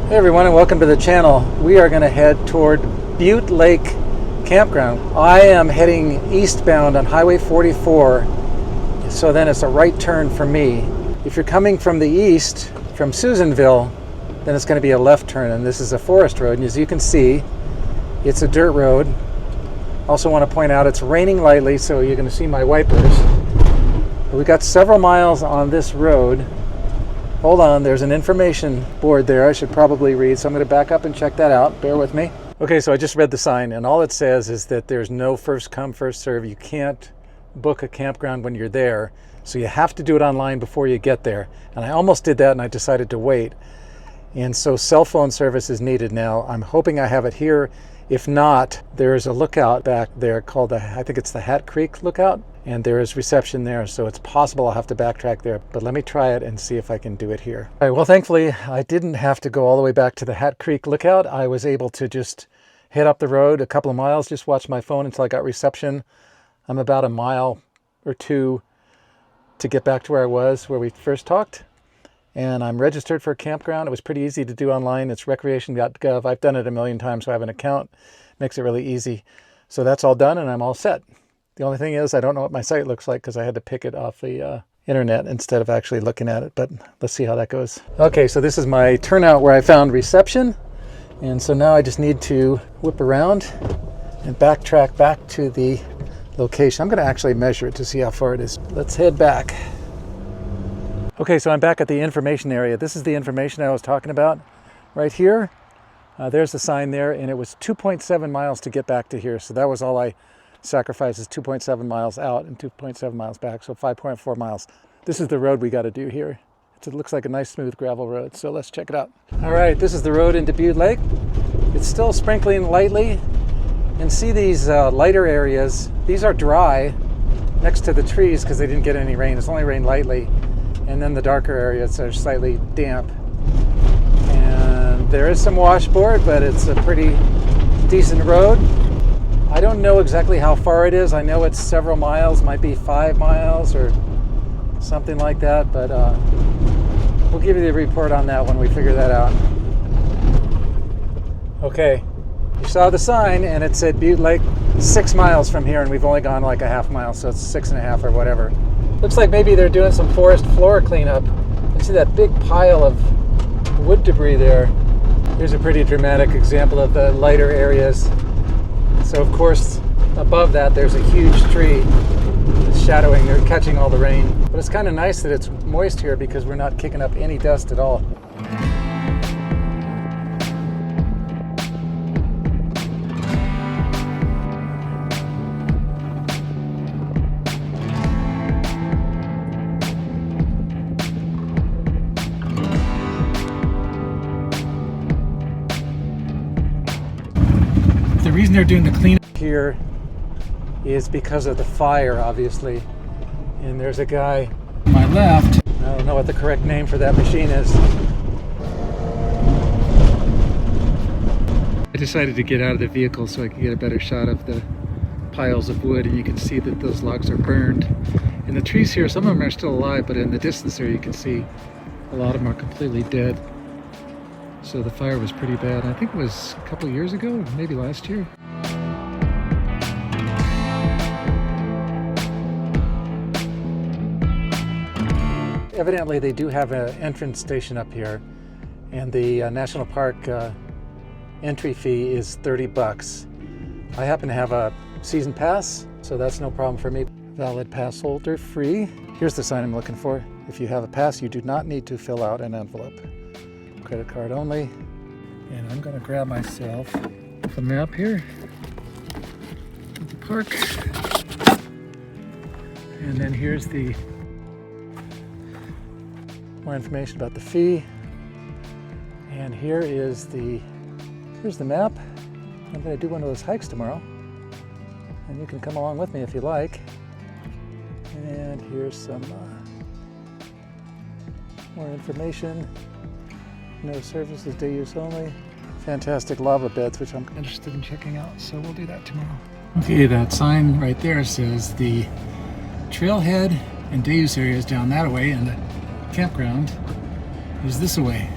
Hey everyone, and welcome to the channel. We are going to head toward Butte Lake Campground. I am heading eastbound on Highway 44, so then it's a right turn for me. If you're coming from the east, from Susanville, then it's going to be a left turn, and this is a forest road, and as you can see, it's a dirt road. Also want to point out it's raining lightly, so you're going to see my wipers. But we got several miles on this road. Hold on, there's an information board there I should probably read, so I'm going to back up and check that out. Bear with me. Okay, so I just read the sign, and all it says is that there's no first come, first serve. You can't book a campground when you're there, so you have to do it online before you get there. And I almost did that, and I decided to wait. And so cell phone service is needed now. I'm hoping I have it here. If not, there is a lookout back there called, I think it's the Hat Creek Lookout, and there is reception there, so it's possible I'll have to backtrack there, but let me try it and see if I can do it here. All right, well, thankfully, I didn't have to go all the way back to the Hat Creek Lookout. I was able to just head up the road a couple of miles, just watch my phone until I got reception. I'm about a mile or two to get back to where I was, where we first talked. And I'm registered for a campground. It was pretty easy to do online. It's recreation.gov. I've done it a million times, so I have an account. Makes it really easy. So that's all done, and I'm all set. The only thing is I don't know what my site looks like because I had to pick it off the internet instead of actually looking at it, but let's see how that goes. Okay, so this is my turnout where I found reception. And so now I just need to whip around and backtrack back to the location. I'm going to actually measure it to see how far it is. Let's head back. Okay, so I'm back at the information area. This is the information I was talking about right here. There's the sign there, and it was 2.7 miles to get back to here. So that was all I sacrificed, is 2.7 miles out and 2.7 miles back, so 5.4 miles. This is the road we got to do here. It looks like a nice smooth gravel road, so let's check it out. All right, this is the road into Butte Lake. It's still sprinkling lightly. And see these lighter areas. These are dry next to the trees because they didn't get any rain. It's only rained lightly. And then the darker areas are slightly damp. And there is some washboard, but it's a pretty decent road. I don't know exactly how far it is. I know it's several miles, might be 5 miles or something like that, but we'll give you the report on that when we figure that out. Okay, you saw the sign and it said Butte Lake 6 miles from here, and we've only gone like a half mile, so it's 6.5 or whatever. Looks like maybe they're doing some forest floor cleanup. You see that big pile of wood debris there. Here's a pretty dramatic example of the lighter areas. So of course, above that there's a huge tree that's shadowing or catching all the rain. But it's kind of nice that it's moist here because we're not kicking up any dust at all. The reason they're doing the cleanup here is because of the fire, obviously. And there's a guy on my left. I don't know what the correct name for that machine is. I decided to get out of the vehicle so I could get a better shot of the piles of wood, and you can see that those logs are burned. And the trees here, some of them are still alive, but in the distance there you can see a lot of them are completely dead. So the fire was pretty bad. I think it was a couple of years ago, maybe last year. Evidently they do have an entrance station up here, and the national park entry fee is 30 bucks. I happen to have a season pass, so that's no problem for me. Valid pass holder free. Here's the sign I'm looking for. If you have a pass, you do not need to fill out an envelope. Credit card only. And I'm going to grab myself the map here of the park. And then here's the more information about the fee. And here's the map. I'm going to do one of those hikes tomorrow. And you can come along with me if you like. And here's some more information. No services, day use only. Fantastic lava beds, which I'm interested in checking out, so we'll do that tomorrow. Okay, that sign right there says the trailhead and day use area is down that way, and the campground is this way.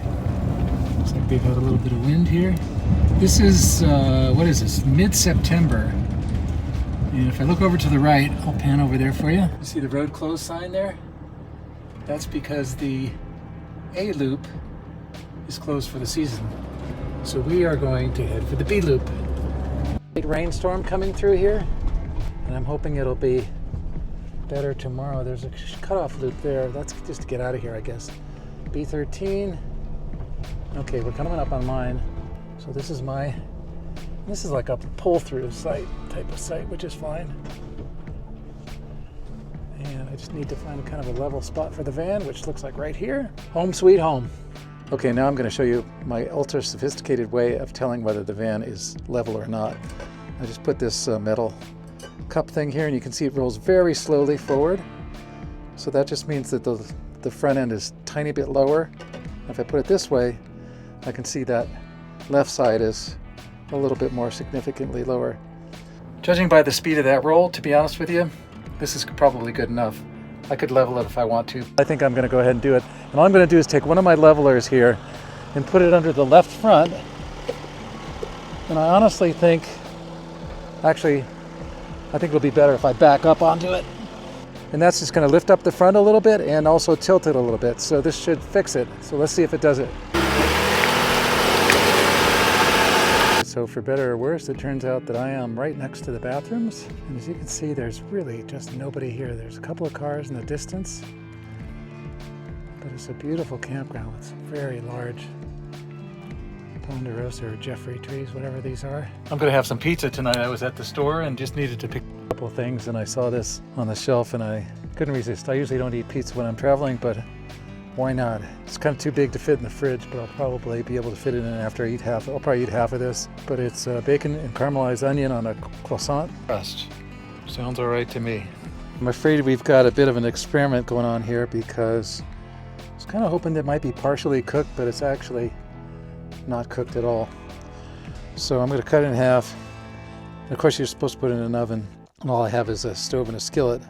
Looks like they've had a little bit of wind here. This is, what is this, mid-September. And if I look over to the right, I'll pan over there for you. You see the road closed sign there? That's because the A loop is closed for the season. So we are going to head for the B loop. Big rainstorm coming through here, and I'm hoping it'll be better tomorrow. There's a cutoff loop there. That's just to get out of here, I guess. B13. Okay, we're coming up on mine. So this is like a pull-through site type of site, which is fine. And I just need to find kind of a level spot for the van, which looks like right here. Home sweet home. Okay, now I'm going to show you my ultra sophisticated way of telling whether the van is level or not. I just put this metal cup thing here, and you can see it rolls very slowly forward. So that just means that the front end is a tiny bit lower. If I put it this way, I can see that left side is a little bit more significantly lower. Judging by the speed of that roll, to be honest with you, this is probably good enough. I could level it if I want to. I think I'm going to go ahead and do it. And all I'm going to do is take one of my levelers here and put it under the left front. And I honestly think, actually, I think it'll be better if I back up onto it. And that's just going to lift up the front a little bit and also tilt it a little bit. So this should fix it. So let's see if it does it. So for better or worse, it turns out that I am right next to the bathrooms. And as you can see, there's really just nobody here. There's a couple of cars in the distance, but it's a beautiful campground. It's very large ponderosa or Jeffrey trees, whatever these are. I'm gonna have some pizza tonight. I was at the store and just needed to pick a couple of things, and I saw this on the shelf and I couldn't resist. I usually don't eat pizza when I'm traveling, but why not? It's kind of too big to fit in the fridge, but I'll probably be able to fit it in after I eat half. I'll probably eat half of this, but it's bacon and caramelized onion on a croissant crust. Sounds all right to me. I'm afraid we've got a bit of an experiment going on here because I was kind of hoping that it might be partially cooked, but it's actually not cooked at all. So I'm going to cut it in half. And of course, you're supposed to put it in an oven, and all I have is a stove and a skillet.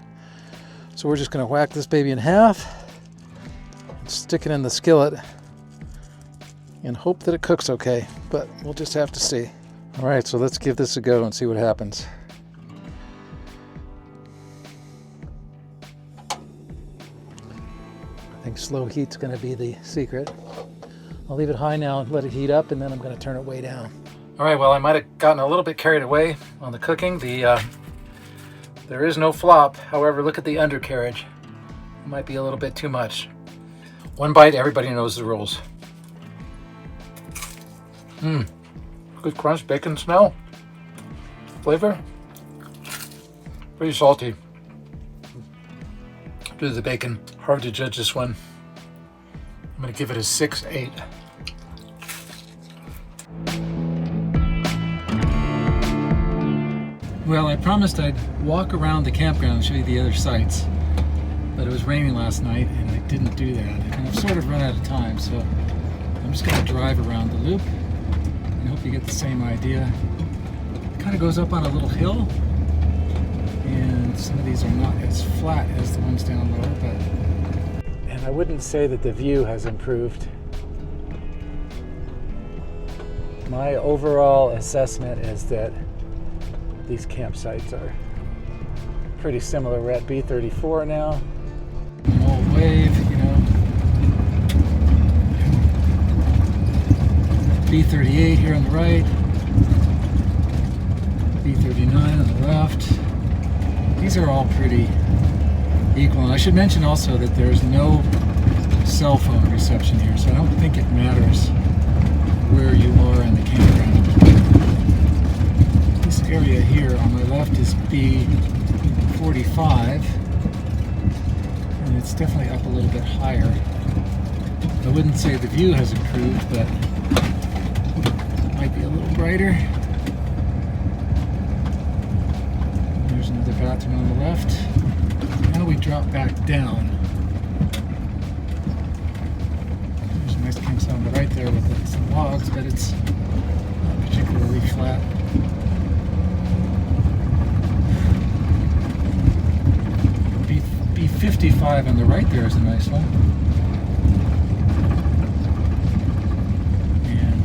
So we're just going to whack this baby in half, stick it in the skillet, and hope that it cooks okay, but we'll just have to see. All right, so let's give this a go and see what happens. I think slow heat's going to be the secret. I'll leave it high now and let it heat up, and then I'm going to turn it way down. All right, well, I might have gotten a little bit carried away on the cooking. There is no flop. However, look at the undercarriage. It might be a little bit too much. One bite, everybody knows the rules. Good crunch, bacon smell. Flavor. Pretty salty. Due to the bacon. Hard to judge this one. I'm going to give it a 6-8. Well, I promised I'd walk around the campground and show you the other sites. But it was raining last night and I didn't do that. And I've sort of run out of time, so I'm just going to drive around the loop and hope you get the same idea. It kind of goes up on a little hill, and some of these are not as flat as the ones down lower, but... And I wouldn't say that the view has improved. My overall assessment is that these campsites are pretty similar. We're at B34 now. An old wave, you know. B38 here on the right. B39 on the left. These are all pretty equal. And I should mention also that there's no cell phone reception here, so I don't think it matters where you are in the campground. This area here on my left is B45. And it's definitely up a little bit higher. I wouldn't say the view has improved, but it might be a little brighter. There's another bathroom on the left. Now we drop back down. There's a nice campsite on the right there with some logs, but it's not particularly flat. B55 on the right there is a nice one. And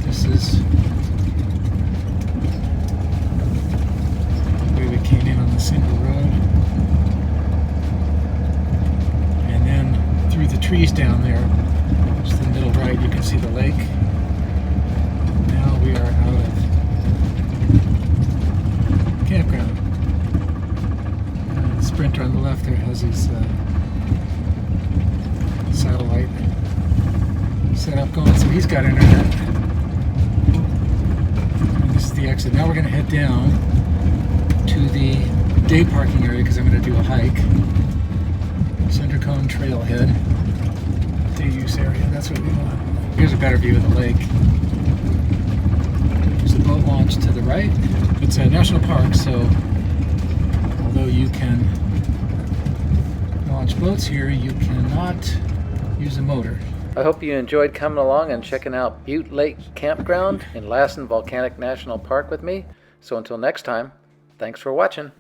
this is the exit. Now we're going to head down to the day parking area because I'm going to do a hike. Cinder Cone trailhead. Day use area. That's what we want. Here's a better view of the lake. There's a boat launch to the right. It's a national park, so although you can launch boats here, you cannot use a motor. I hope you enjoyed coming along and checking out Butte Lake Campground in Lassen Volcanic National Park with me. So until next time, thanks for watching.